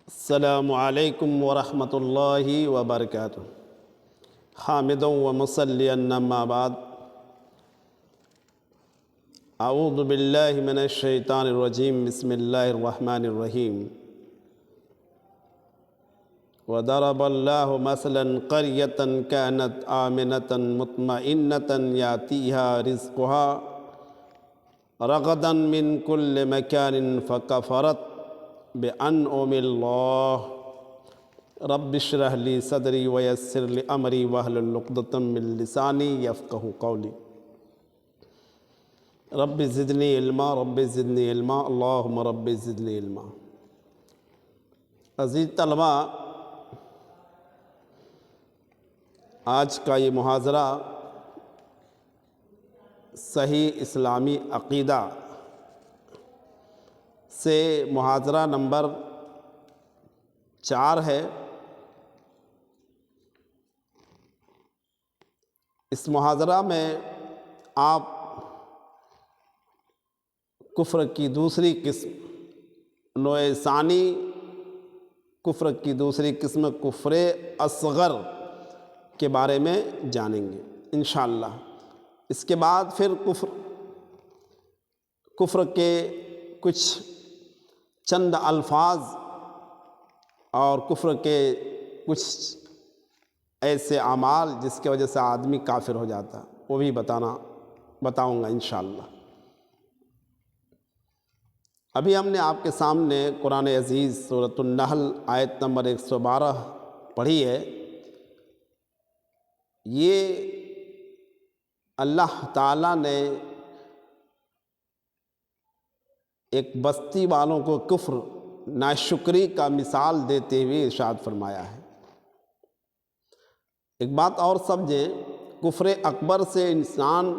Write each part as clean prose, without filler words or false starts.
السلام علیکم ورحمۃ اللہ وبرکاتہ۔ حامدا و مصلیا اما بعد، اعوذ باللہ من الشیطان الرجیم، بسم اللہ الرحمن الرحیم۔ وضرب اللہ مثلا قریۃ کانت آمنۃ مطمئنۃ یاتیہا رزقها رغدا من کل مکان فکفرت بأنعم اللہ۔ رب اشرح لی صدری ویسر لی امری واحلل عقدۃ من لسانی یفقہوا قولی۔ رب زدنی علما، رب زدنی علما، اللہم رب زدنی علما۔ عزیز طلبہ، آج کا یہ محاضرہ صحیح اسلامی عقیدہ سے محاضرہ نمبر 4 ہے۔ اس محاضرہ میں آپ کفر کی دوسری قسم، نوع ثانی کفر کی دوسری قسم کفر اصغر کے بارے میں جانیں گے انشاءاللہ۔ اس کے بعد پھر کفر کے کچھ چند الفاظ اور کفر کے کچھ ایسے اعمال جس کی وجہ سے آدمی کافر ہو جاتا، وہ بھی بتاؤں گا انشاءاللہ۔ ابھی ہم نے آپ کے سامنے قرآن عزیز سورۃ النحل آیت نمبر 112 پڑھی ہے۔ یہ اللہ تعالیٰ نے ایک بستی والوں کو کفر، ناشکری کا مثال دیتے ہوئے ارشاد فرمایا ہے۔ ایک بات اور سمجھیں، کفر اکبر سے انسان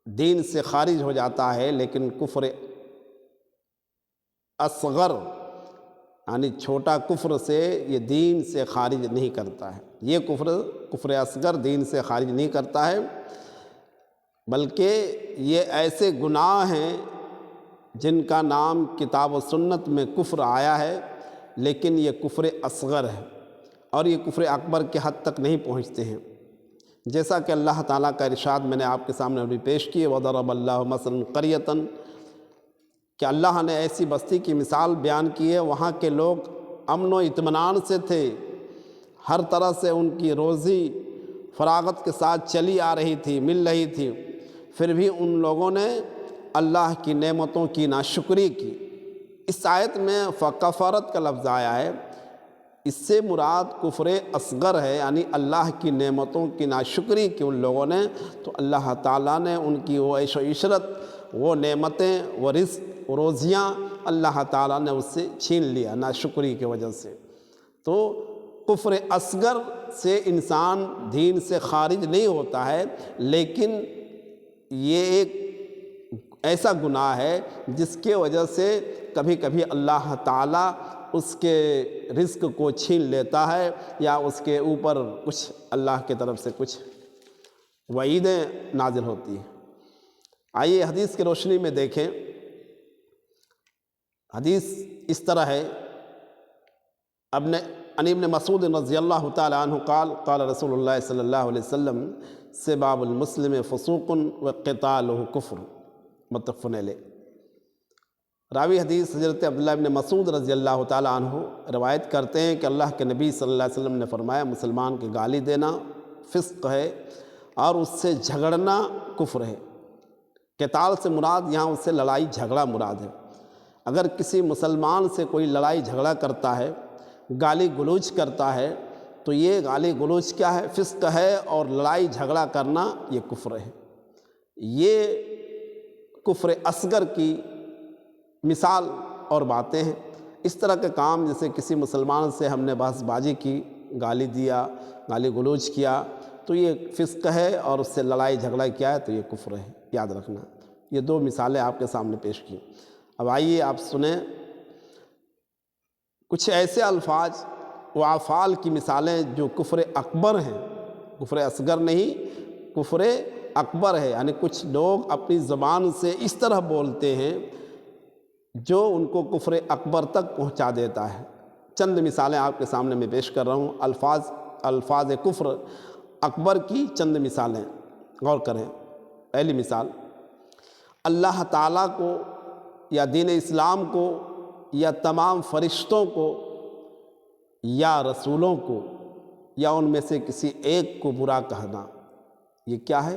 دین سے خارج ہو جاتا ہے، لیکن کفر اصغر یعنی چھوٹا کفر سے یہ دین سے خارج نہیں کرتا ہے۔ یہ کفر اصغر دین سے خارج نہیں کرتا ہے، بلکہ یہ ایسے گناہ ہیں جن کا نام کتاب و سنت میں کفر آیا ہے، لیکن یہ کفر اصغر ہے اور یہ کفر اکبر کے حد تک نہیں پہنچتے ہیں۔ جیسا کہ اللہ تعالیٰ کا ارشاد میں نے آپ کے سامنے ابھی پیش کیے، وضرب اللہ مثلا قریۃ، کہ اللہ نے ایسی بستی کی مثال بیان کی ہے، وہاں کے لوگ امن و اطمینان سے تھے، ہر طرح سے ان کی روزی فراغت کے ساتھ چلی آ رہی تھی، مل رہی تھی، پھر بھی ان لوگوں نے اللہ کی نعمتوں کی ناشکری کی۔ اس آیت میں فکفرت کا لفظ آیا ہے، اس سے مراد کفر اصغر ہے، یعنی اللہ کی نعمتوں کی ناشکری کی ان لوگوں نے، تو اللہ تعالیٰ نے ان کی وہ عیش و عشرت، وہ نعمتیں، وہ رزق، وہ روزیاں اللہ تعالیٰ نے اس سے چھین لیا ناشکری کی وجہ سے۔ تو کفر اصغر سے انسان دین سے خارج نہیں ہوتا ہے، لیکن یہ ایک ایسا گناہ ہے جس کی وجہ سے کبھی کبھی اللہ تعالیٰ اس کے رزق کو چھین لیتا ہے، یا اس کے اوپر کچھ اللہ کی طرف سے کچھ وعیدیں نازل ہوتی ہیں۔ آئیے حدیث کی روشنی میں دیکھیں۔ حدیث اس طرح ہے، عن ابن مسعود رضی اللہ تعالی عنہ قال قال رسول اللہ صلی اللہ علیہ وسلم سباب المسلم فسوق وقتالہ کفر، متفق علیہ۔ راوی حدیث حضرت عبداللہ ابن مسعود رضی اللہ تعالی عنہ روایت کرتے ہیں کہ اللہ کے نبی صلی اللہ علیہ وسلم نے فرمایا، مسلمان کی گالی دینا فسق ہے اور اس سے جھگڑنا کفر ہے۔ قتال سے مراد یہاں اس سے لڑائی جھگڑا مراد ہے۔ اگر کسی مسلمان سے کوئی لڑائی جھگڑا کرتا ہے، گالی گلوچ کرتا ہے، تو یہ گالی گلوچ کیا ہے؟ فسق ہے، اور لڑائی جھگڑا کرنا یہ کفر ہے۔ یہ کفر اصغر کی مثال اور باتیں ہیں۔ اس طرح کے کام، جیسے کسی مسلمان سے ہم نے بحث بازی کی، گالی دیا، گالی گلوچ کیا، تو یہ فسق ہے، اور اس سے لڑائی جھگڑا کیا ہے تو یہ کفر ہے، یاد رکھنا۔ یہ دو مثالیں آپ کے سامنے پیش کی۔ اب آئیے آپ سنیں کچھ ایسے الفاظ و افعال کی مثالیں جو کفر اکبر ہیں، کفر اصغر نہیں، کفر اکبر ہے۔ یعنی کچھ لوگ اپنی زبان سے اس طرح بولتے ہیں جو ان کو کفر اکبر تک پہنچا دیتا ہے۔ چند مثالیں آپ کے سامنے میں پیش کر رہا ہوں، الفاظ کفر اکبر کی چند مثالیں غور کریں۔ پہلی مثال، اللہ تعالیٰ کو یا دین اسلام کو یا تمام فرشتوں کو یا رسولوں کو یا ان میں سے کسی ایک کو برا کہنا، یہ کیا ہے؟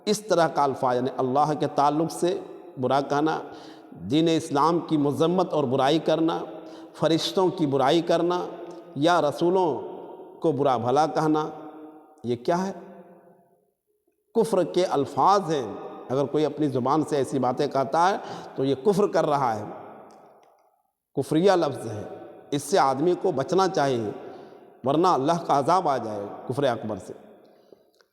اس طرح کا الفاظ، یعنی اللہ کے تعلق سے برا کہنا، دین اسلام کی مذمت اور برائی کرنا، فرشتوں کی برائی کرنا یا رسولوں کو برا بھلا کہنا، یہ کیا ہے؟ کفر کے الفاظ ہیں۔ اگر کوئی اپنی زبان سے ایسی باتیں کہتا ہے تو یہ کفر کر رہا ہے، کفریہ لفظ ہے، اس سے آدمی کو بچنا چاہیے ورنہ اللہ کا عذاب آ جائے کفر اکبر سے۔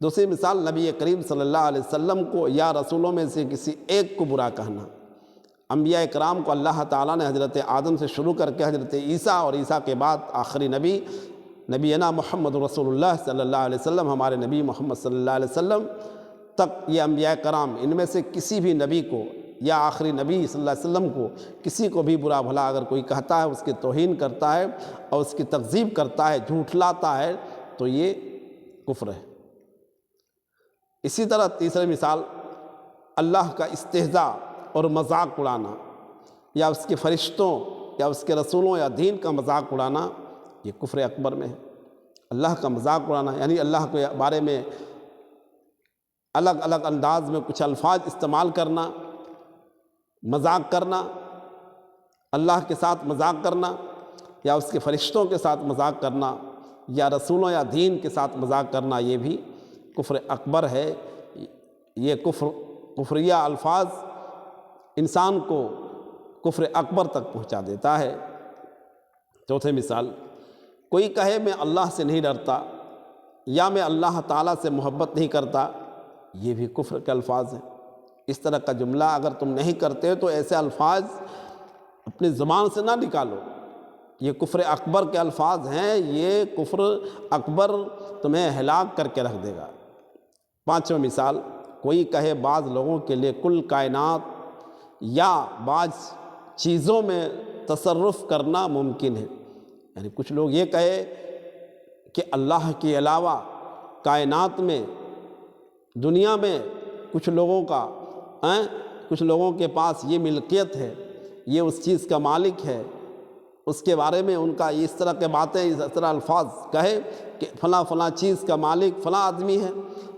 دوسری مثال، نبی کریم صلی اللہ علیہ وسلم کو یا رسولوں میں سے کسی ایک کو برا کہنا۔ انبیاء کرام کو اللہ تعالیٰ نے حضرت آدم سے شروع کر کے حضرت عیسیٰ اور عیسیٰ کے بعد آخری نبینا محمد رسول اللہ صلی اللہ علیہ وسلم، ہمارے نبی محمد صلی اللہ علیہ وسلم تک یہ انبیاء کرام، ان میں سے کسی بھی نبی کو یا آخری نبی صلی اللہ علیہ وسلم کو کسی کو بھی برا بھلا اگر کوئی کہتا ہے، اس کی توہین کرتا ہے اور اس کی تکذیب کرتا ہے، جھوٹلاتا ہے، تو یہ کفر ہے۔ اسی طرح تیسری مثال، اللہ کا استہزاء اور مذاق اڑانا یا اس کے فرشتوں یا اس کے رسولوں یا دین کا مذاق اڑانا، یہ کفر اکبر میں ہے۔ اللہ کا مذاق اڑانا یعنی اللہ کے بارے میں الگ الگ انداز میں کچھ الفاظ استعمال کرنا، مذاق کرنا، اللہ کے ساتھ مذاق کرنا یا اس کے فرشتوں کے ساتھ مذاق کرنا یا رسولوں یا دین کے ساتھ مذاق کرنا، یہ بھی کفر اکبر ہے۔ یہ کفریہ الفاظ انسان کو کفر اکبر تک پہنچا دیتا ہے۔ چوتھی مثال، کوئی کہے میں اللہ سے نہیں ڈرتا یا میں اللہ تعالیٰ سے محبت نہیں کرتا، یہ بھی کفر کے الفاظ ہیں۔ اس طرح کا جملہ اگر تم نہیں کرتے تو ایسے الفاظ اپنی زبان سے نہ نکالو، یہ کفر اکبر کے الفاظ ہیں، یہ کفر اکبر تمہیں ہلاک کر کے رکھ دے گا۔ پانچویں مثال، کوئی کہے بعض لوگوں کے لیے کل کائنات یا بعض چیزوں میں تصرف کرنا ممکن ہے، یعنی کچھ لوگ یہ کہے کہ اللہ کے علاوہ کائنات میں، دنیا میں کچھ لوگوں کے پاس یہ ملکیت ہے، یہ اس چیز کا مالک ہے، اس کے بارے میں ان کا اس طرح کے باتیں، اس طرح الفاظ کہے کہ فلاں فلاں چیز کا مالک فلاں آدمی ہے،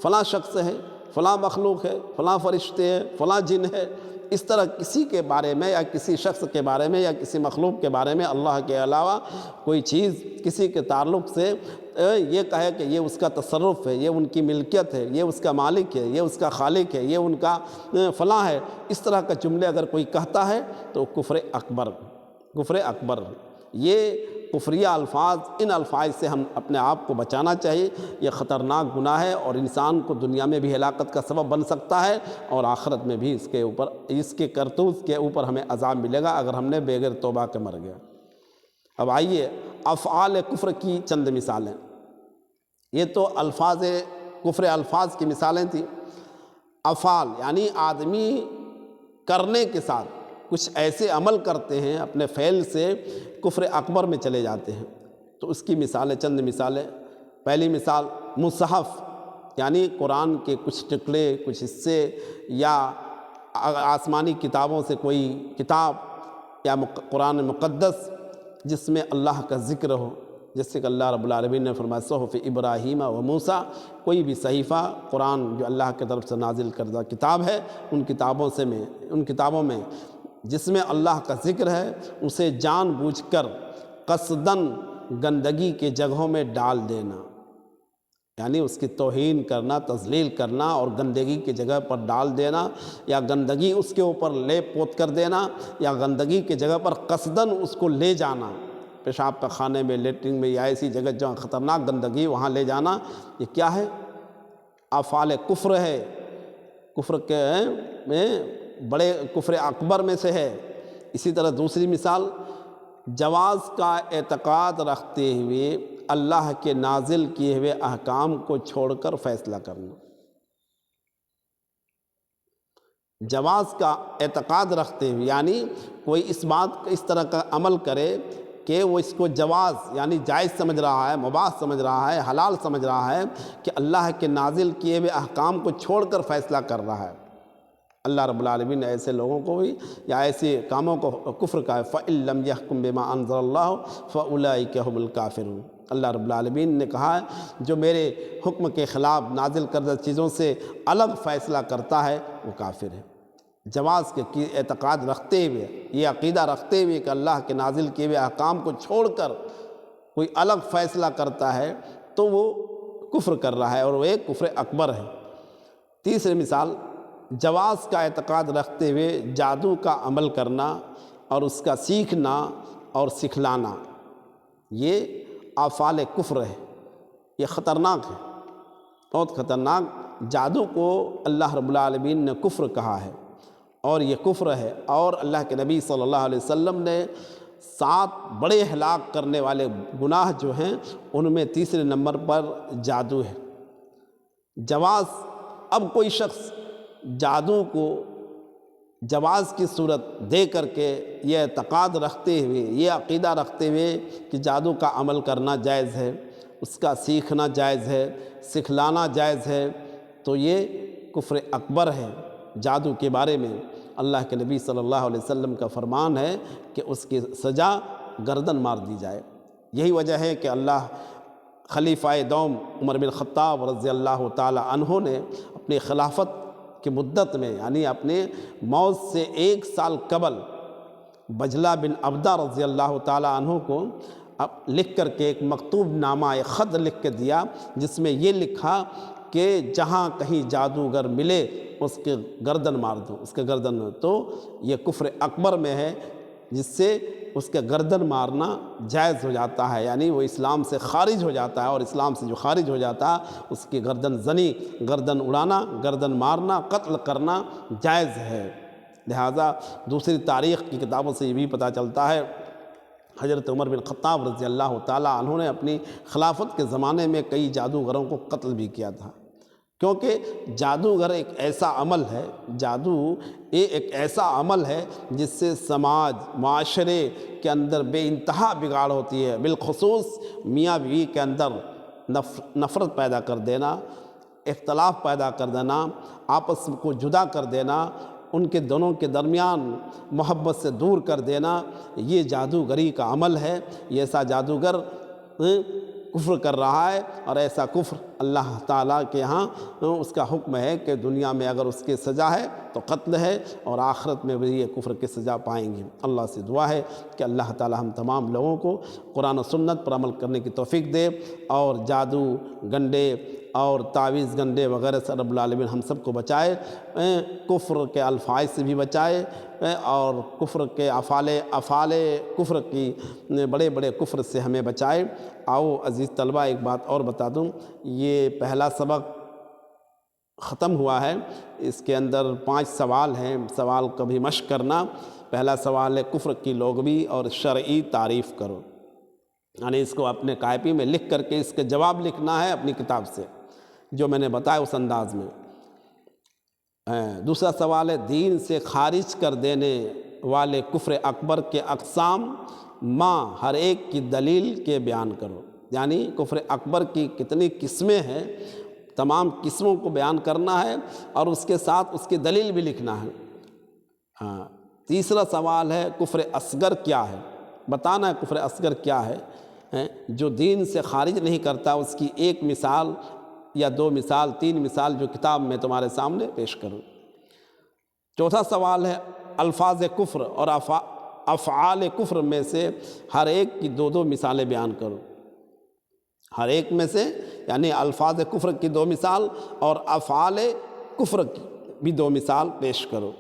فلاں شخص ہے، فلاں مخلوق ہے، فلاں فرشتے ہیں، فلاں جن ہے، اس طرح کسی کے بارے میں یا کسی شخص کے بارے میں یا کسی مخلوق کے بارے میں اللہ کے علاوہ کوئی چیز کسی کے تعلق سے یہ کہے کہ یہ اس کا تصرف ہے، یہ ان کی ملکیت ہے، یہ اس کا مالک ہے، یہ اس کا خالق ہے، یہ ان کا فلاں ہے، اس طرح کا جملے اگر کوئی کہتا ہے تو کفر اکبر۔ یہ کفریہ الفاظ، ان الفاظ سے ہم اپنے آپ کو بچانا چاہیے، یہ خطرناک گناہ ہے اور انسان کو دنیا میں بھی ہلاکت کا سبب بن سکتا ہے اور آخرت میں بھی اس کے کرتوت کے اوپر ہمیں عذاب ملے گا اگر ہم نے بغیر توبہ کے مر گیا۔ اب آئیے افعال کفر کی چند مثالیں۔ یہ تو کفر الفاظ کی مثالیں تھیں۔ افعال یعنی آدمی کرنے کے ساتھ کچھ ایسے عمل کرتے ہیں، اپنے فعل سے کفر اکبر میں چلے جاتے ہیں، تو اس کی مثالیں، چند مثالیں۔ پہلی مثال، مصحف یعنی قرآن کے کچھ ٹکڑے، کچھ حصے یا آسمانی کتابوں سے کوئی کتاب یا قرآن مقدس جس میں اللہ کا ذکر ہو، جیسے کہ اللہ رب العالمین نے فرمایا صحف ابراہیم و موسیٰ، کوئی بھی صحیفہ قرآن جو اللہ کی طرف سے نازل کردہ کتاب ہے، ان کتابوں میں جس میں اللہ کا ذکر ہے، اسے جان بوجھ کر قصداً گندگی کے جگہوں میں ڈال دینا، یعنی اس کی توہین کرنا، تذلیل کرنا اور گندگی کی جگہ پر ڈال دینا، یا گندگی اس کے اوپر لیپ پوت کر دینا، یا گندگی کی جگہ پر قصداً اس کو لے جانا، پیشاب کا خانے میں، لیٹرنگ میں یا ایسی جگہ جہاں خطرناک گندگی وہاں لے جانا، یہ کیا ہے؟ افعال کفر ہے، کفر کے میں بڑے کفر اکبر میں سے ہے۔ اسی طرح دوسری مثال، جواز کا اعتقاد رکھتے ہوئے اللہ کے نازل کیے ہوئے احکام کو چھوڑ کر فیصلہ کرنا۔ جواز کا اعتقاد رکھتے ہوئے، یعنی کوئی اس طرح کا عمل کرے کہ وہ اس کو جواز یعنی جائز سمجھ رہا ہے، مباح سمجھ رہا ہے، حلال سمجھ رہا ہے، کہ اللہ کے نازل کیے ہوئے احکام کو چھوڑ کر فیصلہ کر رہا ہے۔ اللہ رب العالمین نے ایسے لوگوں کو بھی یا ایسے کاموں کو کفر کا ہے، فَإِن لَّمْ يَحْكُم بِمَا أَنزَلَ اللَّهُ فَأُولَٰئِكَ هُمُ الْكَافِرُونَ۔ اللہ رب العالمین نے کہا ہے جو میرے حکم کے خلاف نازل کردہ چیزوں سے الگ فیصلہ کرتا ہے وہ کافر ہے۔ جواز کے اعتقاد رکھتے ہوئے، یہ عقیدہ رکھتے ہوئے کہ اللہ کے نازل کیے ہوئے احکام کو چھوڑ کر کوئی الگ فیصلہ کرتا ہے تو وہ کفر کر رہا ہے، اور وہ ایک کفر اکبر ہے۔ تیسری مثال، جواز کا اعتقاد رکھتے ہوئے جادو کا عمل کرنا اور اس کا سیکھنا اور سکھلانا، یہ افعال کفر ہے، یہ خطرناک ہے، بہت خطرناک۔ جادو کو اللہ رب العالمین نے کفر کہا ہے، اور یہ کفر ہے، اور اللہ کے نبی صلی اللہ علیہ وسلم نے 7 بڑے ہلاک کرنے والے گناہ جو ہیں ان میں تیسرے نمبر پر جادو ہے۔ جواز، اب کوئی شخص جادو کو جواز کی صورت دے کر کے یہ اعتقاد رکھتے ہوئے، یہ عقیدہ رکھتے ہوئے کہ جادو کا عمل کرنا جائز ہے، اس کا سیکھنا جائز ہے، سکھلانا جائز ہے، تو یہ کفر اکبر ہے۔ جادو کے بارے میں اللہ کے نبی صلی اللہ علیہ وسلم کا فرمان ہے کہ اس کی سزا گردن مار دی جائے۔ یہی وجہ ہے کہ اللہ خلیفہ دوم عمر بن خطاب رضی اللہ تعالی عنہ نے اپنی خلافت کی مدت میں، یعنی اپنے موت سے 1 سال قبل، بجلہ بن عبدہ رضی اللہ تعالی عنہ کو لکھ کر کے ایک مکتوب نامہ، ایک خط لکھ کے دیا، جس میں یہ لکھا کہ جہاں کہیں جادوگر ملے اس کے گردن مار دو، اس کے گردن میں۔ تو یہ کفر اکبر میں ہے، جس سے اس کے گردن مارنا جائز ہو جاتا ہے، یعنی وہ اسلام سے خارج ہو جاتا ہے، اور اسلام سے جو خارج ہو جاتا ہے اس کی گردن زنی، گردن اڑانا، گردن مارنا، قتل کرنا جائز ہے۔ لہٰذا دوسری تاریخ کی کتابوں سے یہ بھی پتہ چلتا ہے حضرت عمر بن خطاب رضی اللہ تعالیٰ عنہ نے اپنی خلافت کے زمانے میں کئی جادوگروں کو قتل بھی کیا تھا، کیونکہ جادوگر ایک ایسا عمل ہے، جادو ایک ایسا عمل ہے جس سے سماج، معاشرے کے اندر بے انتہا بگاڑ ہوتی ہے، بالخصوص میاں بیوی کے اندر نفرت پیدا کر دینا، اختلاف پیدا کر دینا، آپس کو جدا کر دینا، ان کے دونوں کے درمیان محبت سے دور کر دینا، یہ جادوگری کا عمل ہے۔ یہ ایسا جادوگر کفر کر رہا ہے، اور ایسا کفر اللہ تعالیٰ کے ہاں اس کا حکم ہے کہ دنیا میں اگر اس کی سزا ہے تو قتل ہے، اور آخرت میں بھی یہ کفر کی سزا پائیں گے۔ اللہ سے دعا ہے کہ اللہ تعالیٰ ہم تمام لوگوں کو قرآن و سنت پر عمل کرنے کی توفیق دے، اور جادو، گنڈے اور تعویذ گنڈے وغیرہ سے رب العالمین ہم سب کو بچائے، کفر کے الفاظ سے بھی بچائے، اور کفر کے افعال کفر کی بڑے بڑے کفر سے ہمیں بچائے۔ آؤ عزیز طلبہ، ایک بات اور بتا دوں، یہ پہلا سبق ختم ہوا ہے، اس کے اندر 5 سوال ہیں، سوال کا بھی مشق کرنا۔ پہلا سوال ہے کفر کی لغوی اور شرعی تعریف کرو، یعنی اس کو اپنے کاپی میں لکھ کر کے اس کے جواب لکھنا ہے اپنی کتاب سے، جو میں نے بتایا اس انداز میں۔ دوسرا سوال ہے دین سے خارج کر دینے والے کفر اکبر کے اقسام ہر ایک کی دلیل کے بیان کرو، یعنی کفر اکبر کی کتنی قسمیں ہیں، تمام قسموں کو بیان کرنا ہے، اور اس کے ساتھ اس کی دلیل بھی لکھنا ہے۔ تیسرا سوال ہے کفر اصغر کیا ہے، بتانا ہے کفر اصغر کیا ہے، جو دین سے خارج نہیں کرتا، اس کی 1 مثال یا 2 مثال، 3 مثال جو کتاب میں تمہارے سامنے پیش کروں۔ چوتھا سوال ہے الفاظ کفر اور افعال کفر میں سے ہر ایک کی 2 مثالیں بیان کرو، ہر ایک میں سے، یعنی الفاظ کفر کی 2 مثال اور افعال کفر کی بھی 2 مثال پیش کرو۔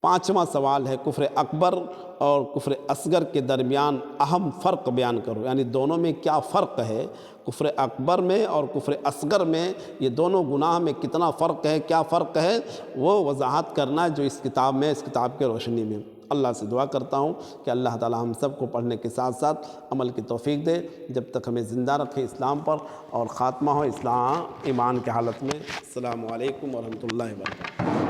5واں سوال ہے کفر اکبر اور کفر اصغر کے درمیان اہم فرق بیان کرو، یعنی دونوں میں کیا فرق ہے، کفر اکبر میں اور کفر اصغر میں یہ دونوں گناہ میں کتنا فرق ہے، کیا فرق ہے، وہ وضاحت کرنا جو اس کتاب میں، اس کتاب کے روشنی میں۔ اللہ سے دعا کرتا ہوں کہ اللہ تعالی ہم سب کو پڑھنے کے ساتھ ساتھ عمل کی توفیق دے، جب تک ہمیں زندہ رکھے اسلام پر، اور خاتمہ ہو اسلام ایمان کی حالت میں۔ السلام علیکم ورحمۃ اللہ وبرکاتہ۔